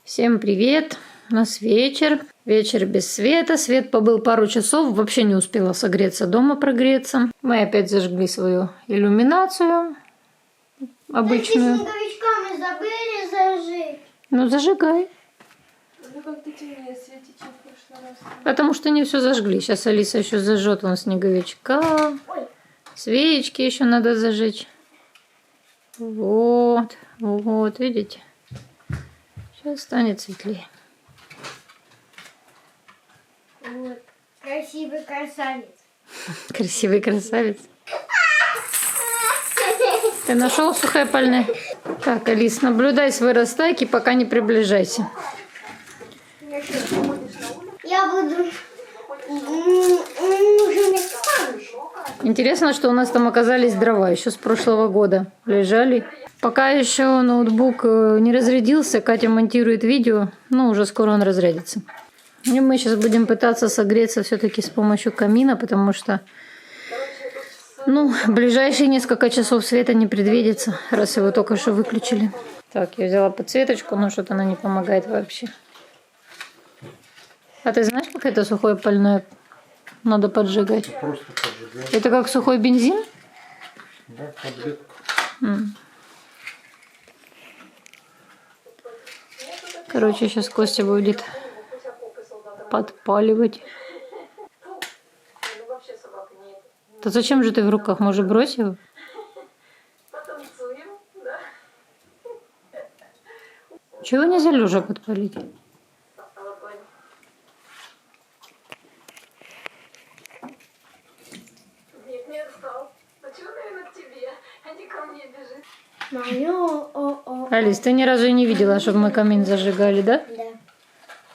Всем привет! У нас вечер. Вечер без света. Свет побыл пару часов. Вообще не успела согреться дома, прогреться. Мы опять зажгли свою иллюминацию. Обычную. Снеговичка мы забыли зажечь. Ну зажигай. Ну как-то темнее светит, чем в прошлый раз. Потому что не все зажгли. Сейчас Алиса еще зажжет вон снеговичка. Ой. Свечки еще надо зажечь. Вот. Вот, видите? Сейчас станет светлее. Вот. Красивый красавец. Красивый красавец. Ты нашел сухое пальне? Так, Алис, наблюдай с вырастайки, пока не приближайся. Я буду... уже не станешь. Интересно, что у нас там оказались дрова еще с прошлого года. Лежали. Пока еще ноутбук не разрядился, Катя монтирует видео, но уже скоро он разрядится. И мы сейчас будем пытаться согреться все-таки с помощью камина, потому что, ближайшие несколько часов света не предвидится, раз его только что выключили. Так, я взяла подсветочку, но что-то она не помогает вообще. А ты знаешь, как это сухое пальное надо поджигать? Просто поджигать. Это как сухой бензин? Да, таблетку. Короче, сейчас Костя будет подпаливать. Да зачем же ты в руках? Может, брось его? Потанцуем, да? Чего нельзя лежа подпалить? Нет, не отстал. Почему, наверное, к тебе, а не ко мне бежит? Мое Алис, ты ни разу и не видела, чтобы мы камин зажигали, да? Да.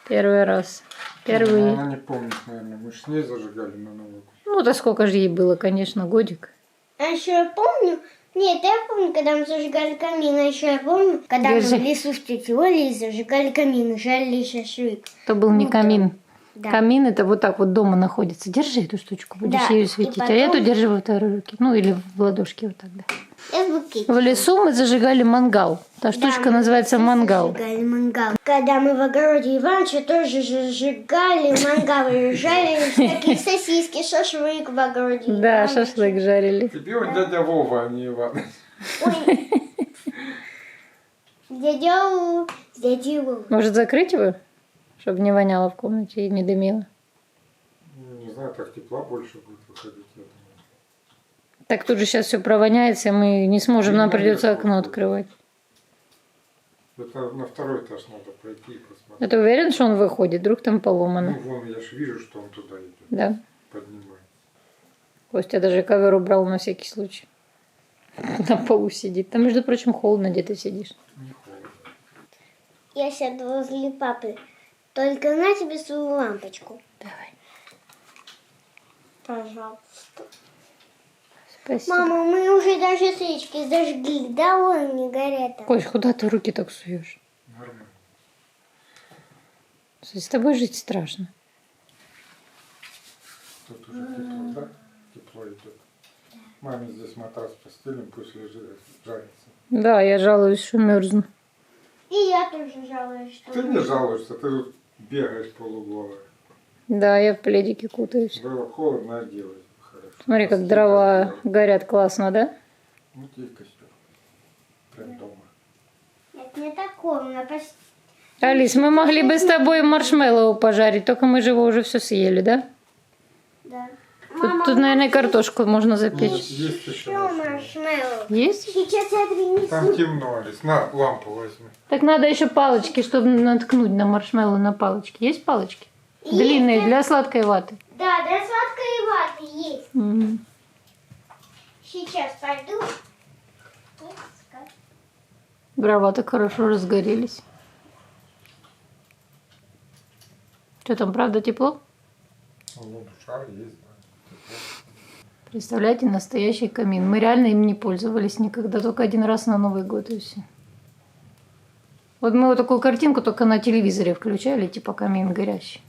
Первый раз. Первый. Она не помнит, наверное. Мы же с ней зажигали на Новый год. Ну, да сколько же ей было, конечно, годик. А еще я помню... Нет, я помню, когда мы зажигали камин. А еще я помню, когда Держи. мы в лесу с тетей Олей зажигали камин, жарили шашлык. Это был не Круто. камин. Да. Камин это вот так вот дома находится. Держи эту штучку, будешь Да, ею и светить. потом- А я эту держи во второй руке. Ну, или в ладошке вот так, да. Я в букете. В лесу мы зажигали мангал. Та штучка мы называется мангал. Зажигали мангал. Когда мы в огороде Иванча тоже зажигали мангал и жарили такие сосиски, шашлык в огороде Да, Иваныча. шашлык жарили. Тебе он дядя Вова, а не Иван. Ой. Дядя Вова. Может, закрыть его? Чтобы не воняло в комнате и не дымило. Ну, не знаю, так тепла больше будет выходить, я думаю. Так тут же сейчас все провоняется, и мы не сможем, нам Ну, придется наверх окно будет. открывать. Это на второй этаж надо пройти и посмотреть. А ты уверен, что он выходит? Вдруг там Ну, поломано? вон, я же вижу, что он туда идет. Да. Поднимается. Костя даже ковер убрал на всякий случай. На полу сидит. Там, между прочим, холодно, где ты сидишь. Не холодно. Я сяду возле папы. Только на тебе свою лампочку. Давай. Пожалуйста. Спасибо. Мама, мы уже даже свечки зажгли. Да, вон не горят. Кость, куда ты руки так суешь? Нормально. С тобой жить страшно. Тут уже тепло, да? Тепло идет. Маме здесь матрас постелим, пусть лежит, жарится. Да, я жалуюсь, что мерзну. И я тоже жалуюсь, что... Ты не жалуешься, ты тут бегаешь полуголая. Да, я в пледике кутаюсь. Было холодно, оделась. Хорошо. Смотри, как дрова горят классно, да? Вот и костер. Прям дома. Это не такое, у меня почти... Алис, мы могли бы с тобой маршмеллоу пожарить, только мы же его уже все съели, да? Да. Тут, наверное, картошку можно Нет, запечь. есть еще Что маршмеллоу. Есть? маршмеллоу? Сейчас я принесу. Там темно, Алис. На, лампу возьми. Так надо еще палочки, чтобы наткнуть на маршмеллоу на палочки. Есть палочки? Длинные, для сладкой ваты. Да, для сладкой ваты есть. Мгм. Сейчас пойду. Дрова так хорошо разгорелись. Что там, правда тепло? Ну, шар есть, да. Представляете, настоящий камин. Мы реально им не пользовались никогда, только один раз на Новый год и все. Вот мы вот такую картинку только на телевизоре включали, типа камин горящий.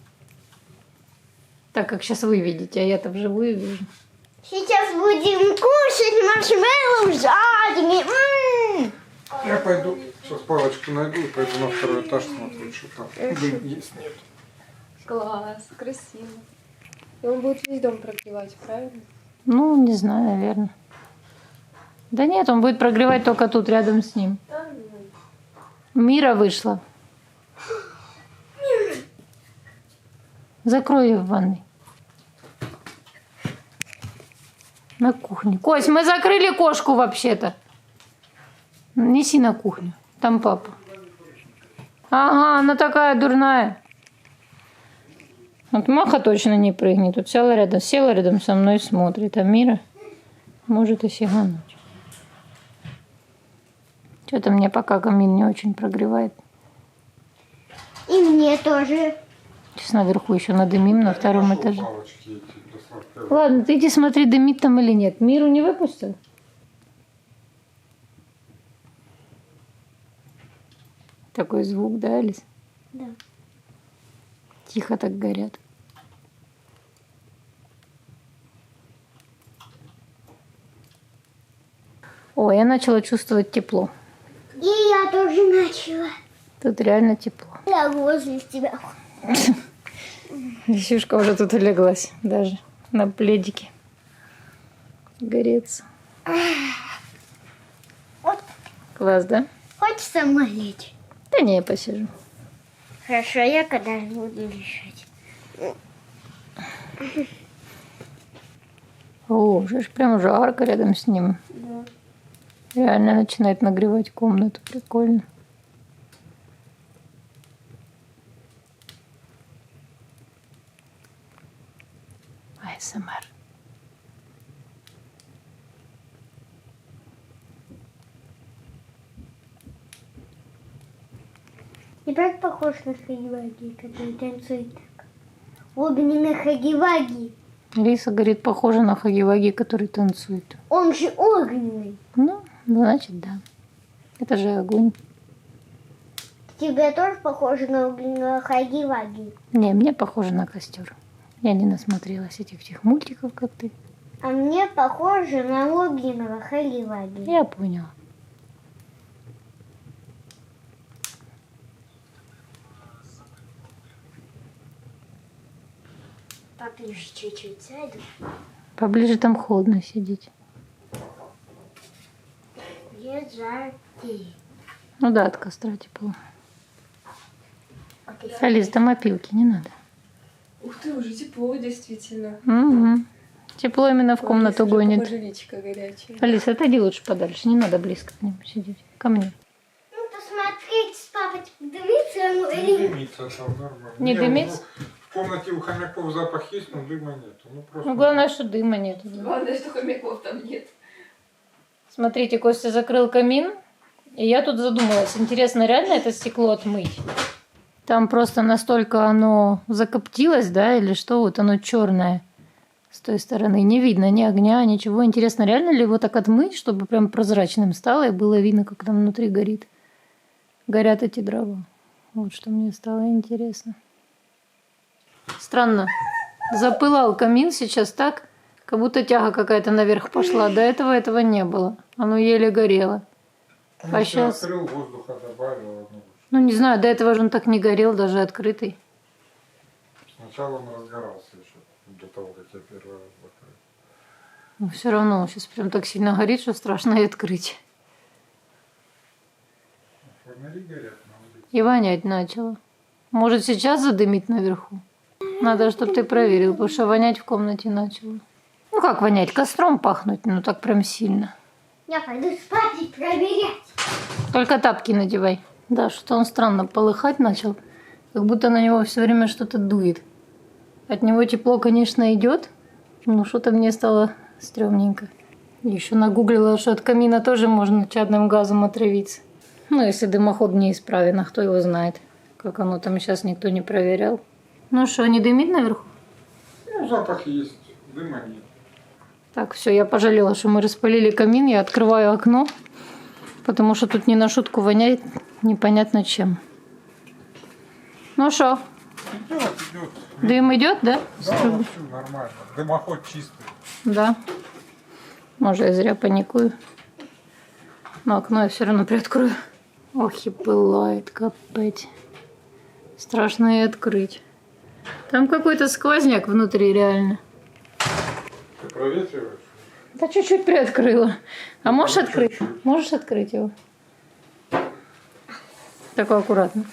Так как сейчас вы видите, а я-то вживую вижу. Сейчас будем кушать маршмеллоу жареные. Я пойду Сейчас палочку найду и пойду на второй этаж смотреть, что там дым есть, нет. Класс, красиво. И он будет весь дом прогревать, правильно? Ну, не знаю, наверное. Да нет, он будет прогревать только тут, рядом с ним. Да, ну. Мира вышла. Закрой ее в ванной. На кухне. Кость, мы закрыли кошку вообще-то. Неси на кухню. Там папа. Ага, она такая дурная. Вот Маха точно не прыгнет. Тут села рядом со мной и смотрит. А Мира может и сигануть. Что-то мне пока камин не очень прогревает. И мне тоже. Сейчас наверху еще надымим на втором Нашел этаже. палочки эти для сладкого. Ладно, ты иди смотри, дымит там или нет. Миру не выпустил? Такой звук, да, Алис? Да. Тихо так горят. О, я начала чувствовать тепло. И я тоже начала. Тут реально тепло. Я возле тебя. Висюшка уже тут улеглась даже на пледике. Греется. Вот. Класс, да? Хочешь сама лечь? Да не, я посижу. Хорошо, я когда буду решать. О, уже ж прям жарко рядом с ним. Да. Реально начинает нагревать комнату. Прикольно. АСМР. Теперь похож на Хагиваги, который танцует так. Огненный Хагиваги. Лиса говорит, похоже на Хаги-Ваги, который танцует. Он же огненный. Ну, значит, да. Это же огонь. Тебе тоже похоже на огненного Хагиваги. Не, мне похоже на костер. Я не насмотрелась этих мультиков, как ты. А мне похоже на огненного Хагиваги. Я поняла. Поближе чуть-чуть сяду. Поближе там холодно сидеть. Где жаркий. Ну да, от костра тепло. Алис, там опилки не надо. Ух ты, уже тепло, действительно. Угу. Тепло именно в комнату гонит. Водичка горячая. Алис, отойди лучше подальше. Не надо близко к нему сидеть. Ко мне. Ну, посмотрите, с папой дымится оно Не или нет. дымится там нормально. Не дымится? Ну, в комнате у хомяков запах есть, но дыма нет. Ну, просто... Ну, главное, что дыма нет. Главное, что хомяков там нет. Смотрите, Костя закрыл камин, и я тут задумалась. Интересно, реально это стекло отмыть? Там просто настолько оно закоптилось, да, или что? Вот оно черное с той стороны. Не видно ни огня, ничего. Интересно, реально ли его так отмыть, чтобы прям прозрачным стало, и было видно, как там внутри горят эти дрова? Вот что мне стало интересно. Странно. Запылал камин сейчас так, как будто тяга какая-то наверх пошла. До этого не было. Оно еле горело. Ну, А сейчас... щас- открыл, воздуха добавил. Ну, Ну, не знаю, до этого же он так не горел, даже открытый. сначала он разгорался еще, до того, как я первый раз закрыл. Но все равно он сейчас прям так сильно горит, что страшно и открыть. Фонари горят на улице. И вонять начало. Может, сейчас задымить наверху? Надо, чтобы ты проверил, потому что вонять в комнате начало. Ну, как вонять? Костром пахнуть, ну так прям сильно. Я пойду спать и проверять. Только тапки надевай. Да, что-то он странно полыхать начал, как будто на него все время что-то дует. От него тепло, конечно, идет, но что-то мне стало стрёмненько. Еще нагуглила, что от камина тоже можно чадным газом отравиться. Ну, если дымоход неисправен, а кто его знает, как оно там сейчас никто не проверял. Ну что, не дымит наверху? Ну, запах есть, дыма нет. Так, все, я пожалела, что мы распалили камин, я открываю окно, потому что тут не на шутку воняет непонятно чем. Ну что, Идет. дым идет, да? Да, вообще нормально. Дымоход чистый. Да. Может, я зря паникую. Но окно я все равно приоткрою. Ох, и пылает, капать. Страшно и открыть. Там какой-то сквозняк внутри, реально. Ты проветриваешь? Да чуть-чуть приоткрыла. А можешь открыть? Можешь открыть его? Такой аккуратно.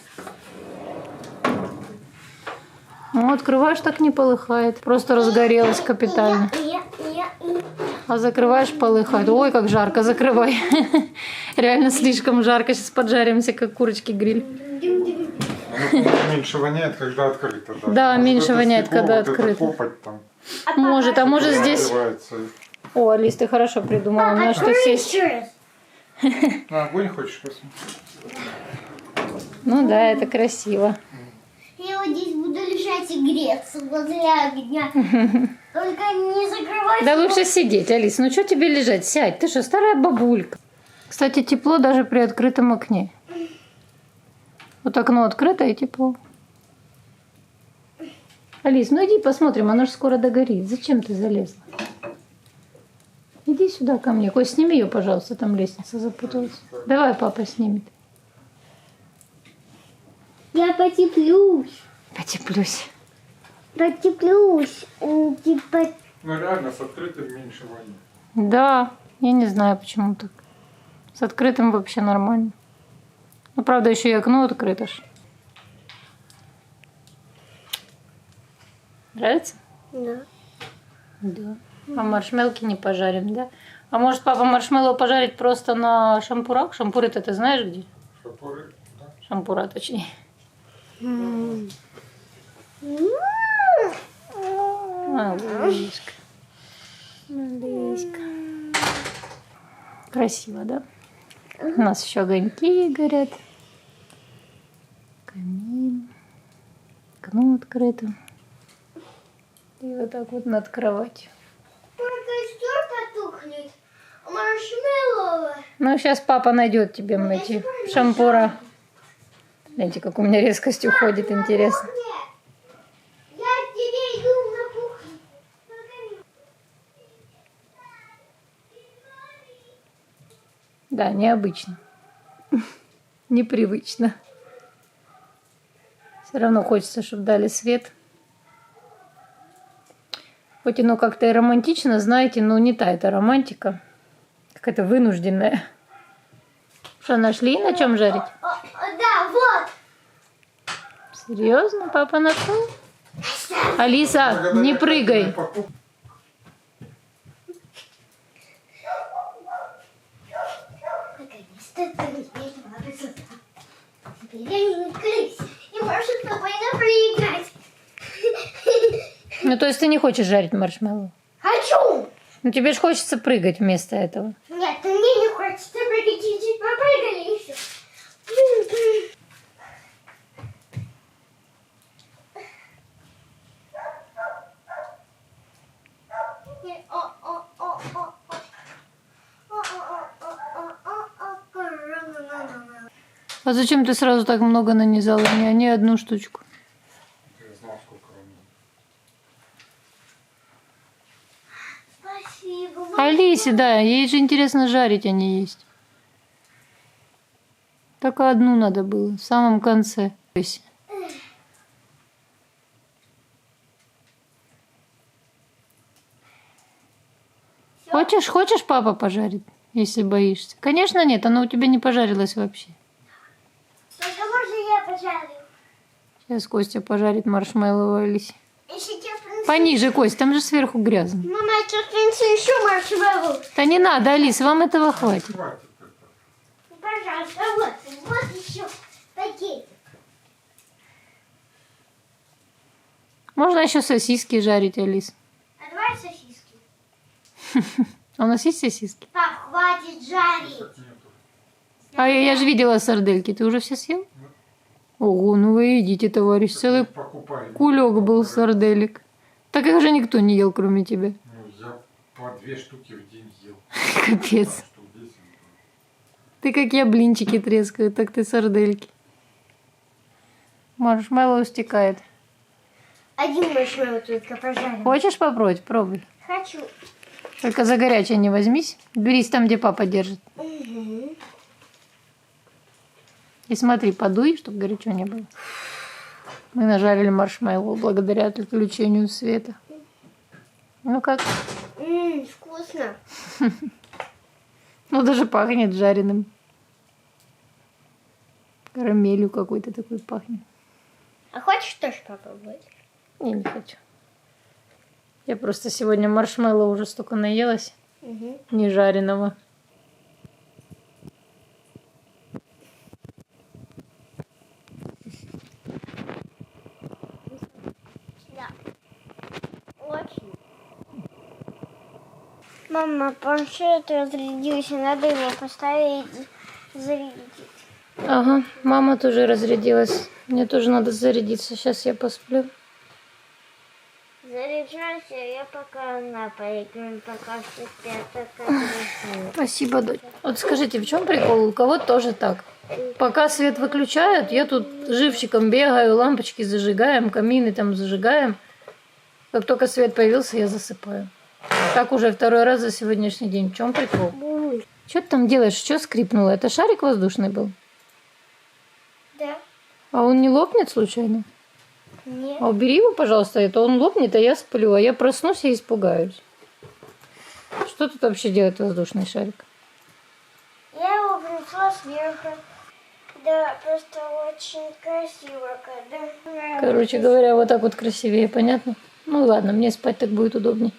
Ну, открываешь, так не полыхает. Просто разгорелась капитально. А закрываешь, полыхает. Ой, как жарко, закрывай. Реально слишком жарко. Сейчас поджаримся, как курочки гриль. Меньше воняет, когда открыто. Да, меньше воняет, когда вот это открыто. копоть там Может, а может здесь... открывается. О, Алис, ты хорошо придумала. На что сесть? На огонь хочешь посмотреть? Ну да, это красиво. Я вот здесь буду лежать и греться возле огня. Только не закрывай. Да лучше сидеть, Алис. Ну что тебе лежать? Сядь. Ты что, старая бабулька? Кстати, тепло даже при открытом окне. Вот окно открыто и тепло. Алис, ну иди посмотрим, оно же скоро догорит. Зачем ты залезла? Иди сюда ко мне. Кость, сними ее, пожалуйста, там лестница запуталась. Давай папа снимет. Я потеплюсь. Потеплюсь. Потеплюсь. Типа... Ну реально, с открытым меньше воняет. Да, я не знаю, почему так. С открытым вообще нормально. Ну, правда, еще и окно открыто ж. Нравится? Да. Да. А маршмелки не пожарим, да? А может, папа маршмеллоу пожарить просто на шампурах? Шампуры-то ты знаешь где? Шапуры, да? Шампура, точнее. Малышка. Малышка. Красиво, да? У нас еще огоньки горят. Камин. Окно открыто. И вот так вот над кроватью. Костер потухнет. Маршмеллоу. Ну, сейчас папа найдет тебе эти шампура. Знаете, как у меня резкость уходит, интересно. Я к тебе иду на кухню. Да, необычно. Непривычно. Все равно хочется, чтобы дали свет. Хоть оно как-то и романтично, знаете, но не та эта романтика. Какая-то вынужденная. Что, нашли на чем жарить? Да, вот. Серьезно? Папа нашел? Алиса, не прыгай. Теперь я не крысь. И можешь спокойно прыгать. Ну, то есть ты не хочешь жарить маршмеллоу? Хочу. Ну, тебе же хочется прыгать вместо этого. Нет, мне не хочется прыгать. Чуть-чуть попрыгали и все. А зачем ты сразу так много нанизала? Не одну штучку. Я знал, сколько вам надо. Спасибо. Алисе, да, ей же интересно жарить, а не есть. Только одну надо было, в самом конце. Хочешь, папа пожарит, если боишься? Конечно нет, оно у тебя не пожарилось вообще. Только можно я пожарю? Сейчас Костя пожарит маршмеллоу Алисе. И сейчас принесу. Пониже, Кость, там же сверху грязно. Мама, я сейчас принесу еще маршмеллоу. Да не надо, Алис, вам этого хватит. Хватит это. Пожалуйста, вот еще пакетик. Можно еще сосиски жарить, Алис. А давай сосиски. А у нас есть сосиски? Пап, хватит жарить. Нету. А я же видела сардельки. Ты уже все съел? Ого, ну вы едите, товарищ. Целый Покупай. кулек был сарделек. Так их же никто не ел, кроме тебя. Ну, я по 2 штуки в день ел. Капец. Штук 10. Ты как я блинчики трескаю, так ты сардельки. Маршмеллоу стекает. Один маршмеллоу только пожарим. Хочешь попробовать? Пробуй. Хочу. Только за горячее не возьмись. Берись там, где папа держит. Угу. И смотри, подуй, чтобы горячо не было. Мы нажарили маршмеллоу благодаря отключению света. Ну как? Вкусно. Ну даже пахнет жареным. Карамелью какой-то такой пахнет. А хочешь тоже попробовать? Не хочу. Я просто сегодня маршмеллоу уже столько наелась. Не жареного. Да. Очень. Мама, планшет разрядился, надо его поставить, зарядить. Ага, мама тоже разрядилась. Мне тоже надо зарядиться. Сейчас я посплю. Заряжайся, я пока на поиграю, пока все спят, так красиво. Спасибо, дочь. Вот скажите, в чем прикол? У кого тоже так? Пока свет выключают, я тут живчиком бегаю, лампочки зажигаем, камины там зажигаем. Как только свет появился, я засыпаю. Так уже второй раз за сегодняшний день. В чем прикол? Что ты там делаешь? Что скрипнуло? Это шарик воздушный был? Да? А он не лопнет случайно? Нет. А убери его, пожалуйста, это он лопнет, а я сплю, а я проснусь и испугаюсь. Что тут вообще делает воздушный шарик? Я его принесла сверху. Да, просто очень красиво, когда... Короче говоря, вот так вот красивее, понятно? Ну ладно, мне спать так будет удобнее.